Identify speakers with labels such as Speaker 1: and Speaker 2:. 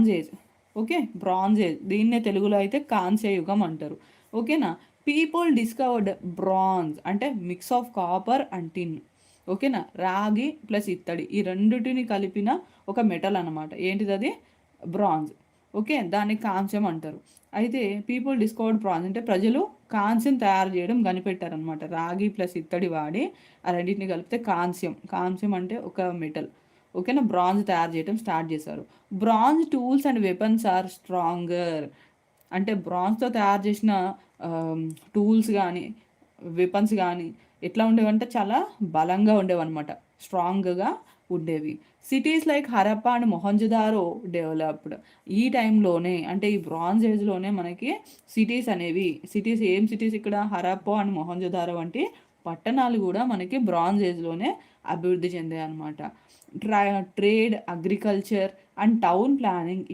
Speaker 1: Bronze age. Okay, bronze age, దీన్నే తెలుగులో అయితే కాంస్య యుగం అంటారు. ఓకేనా. పీపుల్ డిస్కవర్డ్ బ్రాంజ్ అంటే mix of copper and tin. ఓకేనా, రాగి ప్లస్ ఇత్తడి ఈ రెండిటిని కలిపిన ఒక మెటల్ అనమాట. ఏంటిది అది? బ్రాంజ్. ఓకే, దాన్ని కాంస్యం అంటారు. అయితే పీపుల్ డిస్కవర్డ్ బ్రాంజ్ అంటే ప్రజలు కాంస్యం తయారు చేయడం కనిపెట్టారనమాట. రాగి ప్లస్ ఇత్తడి వాడి ఆ రెండింటిని కలిపితే కాంస్యం. కాంస్యం అంటే ఒక మెటల్. ఓకేనా, బ్రాంజ్ తయారు చేయడం స్టార్ట్ చేశారు. Bronze tools and weapons are stronger అంటే బ్రాంజ్తో తయారు చేసిన టూల్స్ కానీ వెపన్స్ కానీ ఎట్లా ఉండేవంటే చాలా బలంగా ఉండేవన్నమాట, స్ట్రాంగ్గా ఉండేవి. Cities like Harappa and Mohenjo-daro developed. ఈ టైంలోనే అంటే ఈ బ్రాంజ్ ఏజ్లోనే మనకి సిటీస్ అనేవి, సిటీస్ ఏం సిటీస్ ఇక్కడ? హరప్పా అండ్ మొహంజదారో వంటి పట్టణాలు కూడా మనకి బ్రాంజ్ ఏజ్లోనే అభివృద్ధి చెందాయి అన్నమాట. Trade, agriculture and town planning